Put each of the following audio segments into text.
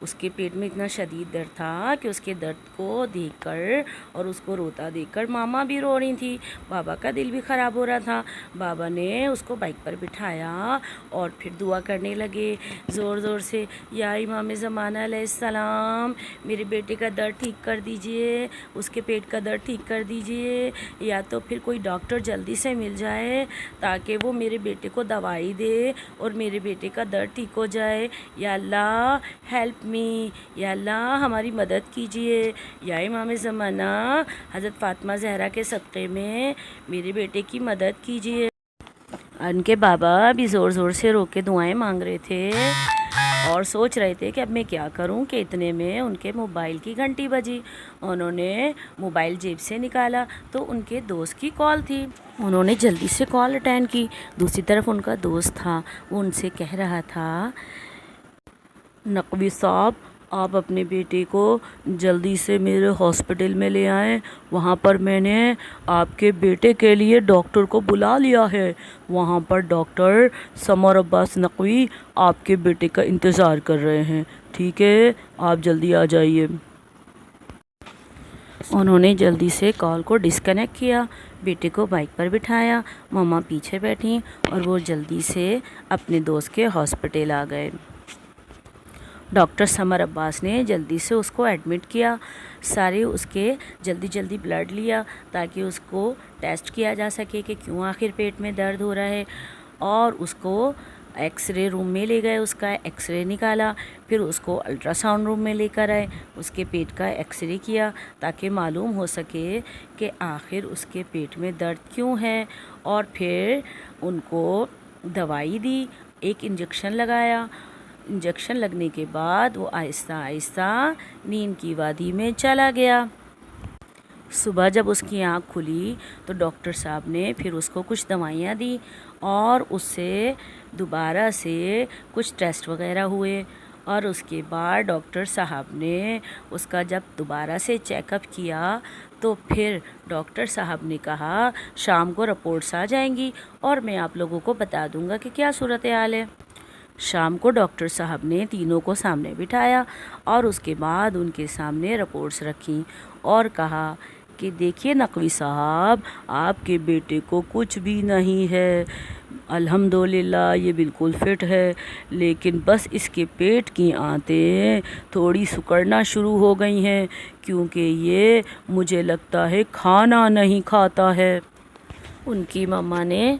اس کے پیٹ میں اتنا شدید درد تھا کہ اس کے درد کو دیکھ کر اور اس کو روتا دیکھ کر ماما بھی رو رہی تھی، بابا کا دل بھی خراب ہو رہا تھا۔ بابا نے اس کو بائک پر بٹھایا اور پھر دعا کرنے لگے زور زور سے، یا امام زمانہ علیہ السلام میرے بیٹے کا درد ٹھیک کر دیجئے، اس کے پیٹ کا درد ٹھیک کر دیجئے، یا تو پھر کوئی ڈاکٹر جلدی سے مل جائے تاکہ وہ میرے بیٹے کو دوائی دے اور میرے بیٹے کا درد ٹھیک ہو جائے۔ یا اللہ ہیلپ می، یا اللہ ہماری مدد کیجئے، یا امام زمانہ حضرت فاطمہ زہرا کے صدقے میں میرے بیٹے کی مدد کیجئے۔ ان کے بابا بھی زور زور سے رو کے دعائیں مانگ رہے تھے اور سوچ رہے تھے کہ اب میں کیا کروں، کہ اتنے میں ان کے موبائل کی گھنٹی بجی۔ انہوں نے موبائل جیب سے نکالا تو ان کے دوست کی کال تھی۔ انہوں نے جلدی سے کال اٹینڈ کی۔ دوسری طرف ان کا دوست تھا، وہ ان سے کہہ رہا تھا، نقوی صاحب آپ اپنے بیٹے کو جلدی سے میرے ہاسپٹل میں لے آئیں، وہاں پر میں نے آپ کے بیٹے کے لیے ڈاکٹر کو بلا لیا ہے، وہاں پر ڈاکٹر سمر عباس نقوی آپ کے بیٹے کا انتظار کر رہے ہیں، ٹھیک ہے آپ جلدی آ جائیے۔ انہوں نے جلدی سے کال کو ڈسکنیکٹ کیا، بیٹے کو بائک پر بٹھایا، ماما پیچھے بیٹھیں اور وہ جلدی سے اپنے دوست کے ہاسپٹل آ گئے۔ ڈاکٹر سمر عباس نے جلدی سے اس کو ایڈمٹ کیا، سارے اس کے جلدی بلڈ لیا تاکہ اس کو ٹیسٹ کیا جا سکے کہ کیوں آخر پیٹ میں درد ہو رہا ہے، اور اس کو ایکس رے روم میں لے گئے، اس کا ایکس رے نکالا، پھر اس کو الٹرا ساؤنڈ روم میں لے کر آئے، اس کے پیٹ کا ایکس رے کیا تاکہ معلوم ہو سکے کہ آخر اس کے پیٹ میں درد کیوں ہے، اور پھر ان کو دوائی دی، ایک انجیکشن لگایا۔ انجیکشن لگنے کے بعد وہ آہستہ آہستہ نیند کی وادی میں چلا گیا۔ صبح جب اس کی آنکھ کھلی تو ڈاکٹر صاحب نے پھر اس کو کچھ دوائیاں دی اور اس سے دوبارہ سے کچھ ٹیسٹ وغیرہ ہوئے، اور اس کے بعد ڈاکٹر صاحب نے اس کا جب دوبارہ سے چیک اپ کیا تو پھر ڈاکٹر صاحب نے کہا شام کو رپورٹس آ جائیں گی اور میں آپ لوگوں کو بتا دوں گا کہ کیا صورتحال ہے۔ شام کو ڈاکٹر صاحب نے تینوں کو سامنے بٹھایا اور اس کے بعد ان کے سامنے رپورٹس رکھیں اور کہا کہ دیکھیے نقوی صاحب، آپ کے بیٹے کو کچھ بھی نہیں ہے، الحمدللہ یہ بالکل فٹ ہے، لیکن بس اس کے پیٹ کی آنتیں تھوڑی سکڑنا شروع ہو گئی ہیں کیونکہ یہ مجھے لگتا ہے کھانا نہیں کھاتا ہے۔ ان کی ماما نے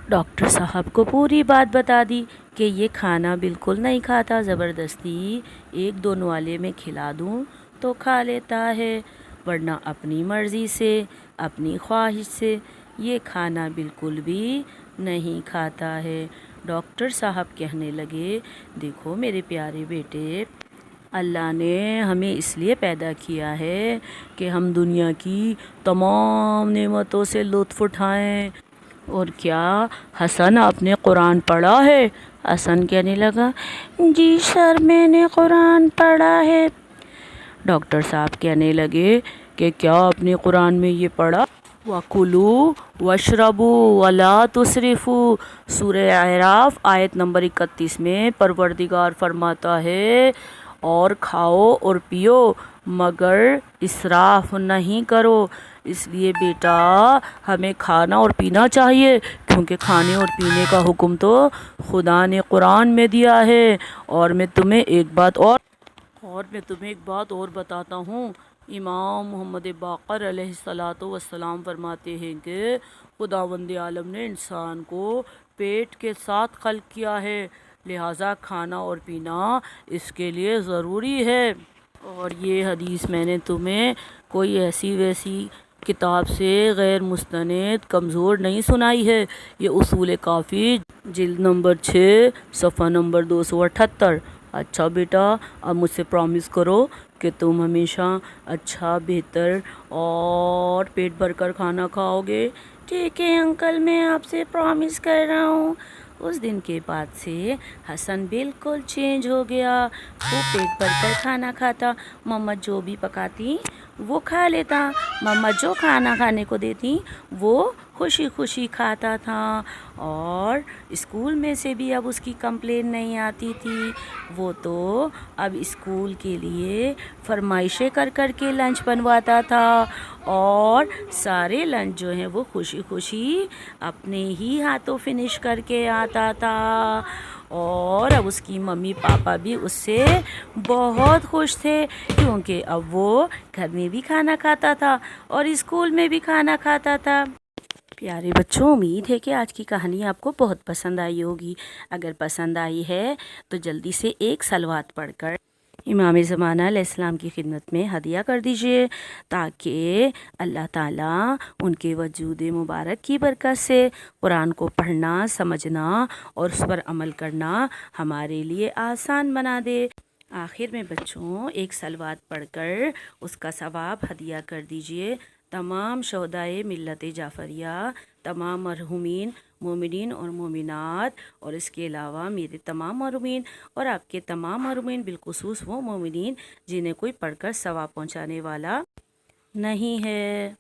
ڈاکٹر صاحب کو پوری بات بتا دی کہ یہ کھانا بالکل نہیں کھاتا، زبردستی ایک دو نوالے میں کھلا دوں تو کھا لیتا ہے، ورنہ اپنی مرضی سے اپنی خواہش سے یہ کھانا بالکل بھی نہیں کھاتا ہے۔ ڈاکٹر صاحب کہنے لگے، دیکھو میرے پیارے بیٹے، اللہ نے ہمیں اس لیے پیدا کیا ہے کہ ہم دنیا کی تمام نعمتوں سے لطف اٹھائیں۔ اور کیا حسن آپ نے قرآن پڑھا ہے؟ حسن کہنے لگا، جی سر میں نے قرآن پڑھا ہے۔ ڈاکٹر صاحب کہنے لگے کہ کیا آپ نے قرآن میں یہ پڑھا، وَكُلُوا وَاشْرَبُوا وَلَا تُسْرِفُوا، سورہ اعراف آیت نمبر 31 میں پروردگار فرماتا ہے، اور کھاؤ اور پیو مگر اسراف نہیں کرو۔ اس لیے بیٹا ہمیں کھانا اور پینا چاہیے کیونکہ کھانے اور پینے کا حکم تو خدا نے قرآن میں دیا ہے۔ اور میں تمہیں ایک بات اور بتاتا ہوں، امام محمد باقر علیہ السلام فرماتے ہیں کہ خداوند عالم نے انسان کو پیٹ کے ساتھ خلق کیا ہے، لہٰذا کھانا اور پینا اس کے لیے ضروری ہے۔ اور یہ حدیث میں نے تمہیں کوئی ایسی ویسی کتاب سے غیر مستند کمزور نہیں سنائی ہے، یہ اصول کافی جلد نمبر 6 صفحہ نمبر 278۔ اچھا بیٹا، اب مجھ سے پرامس کرو کہ تم ہمیشہ اچھا، بہتر اور پیٹ بھر کر کھانا کھاؤ گے۔ ٹھیک ہے انکل، میں آپ سے پرامس کر رہا ہوں۔ اس دن کے بعد سے حسن بالکل چینج ہو گیا، وہ پیٹ بھر کر کھانا کھاتا، مما جو بھی پکاتی وہ کھا لیتا، مما جو کھانا کھانے کو دیتی وہ خوشی خوشی کھاتا تھا، اور اسکول میں سے بھی اب اس کی کمپلین نہیں آتی تھی۔ وہ تو اب اسکول کے لیے فرمائشیں کر کر کے لنچ بنواتا تھا، اور سارے لنچ جو ہیں وہ خوشی خوشی اپنے ہی ہاتھوں فنش کر کے آتا تھا، اور اب اس کی ممی پاپا بھی اس سے بہت خوش تھے، کیونکہ اب وہ گھر میں بھی کھانا کھاتا تھا اور اسکول میں بھی کھانا کھاتا تھا۔ پیارے بچوں، امید ہے کہ آج کی کہانی آپ کو بہت پسند آئی ہوگی۔ اگر پسند آئی ہے تو جلدی سے ایک صلوات پڑھ کر امام زمانہ علیہ السلام کی خدمت میں ہدیہ کر دیجئے، تاکہ اللہ تعالیٰ ان کے وجود مبارک کی برکت سے قرآن کو پڑھنا، سمجھنا اور اس پر عمل کرنا ہمارے لیے آسان بنا دے۔ آخر میں بچوں ایک صلوات پڑھ کر اس کا ثواب ہدیہ کر دیجئے تمام شہدائے ملت جعفریہ، تمام مرحومین مومنین اور مومنات، اور اس کے علاوہ میرے تمام مرحومین اور آپ کے تمام مرحومین، بالخصوص وہ مومنین جنہیں کوئی پڑھ کر ثواب پہنچانے والا نہیں ہے۔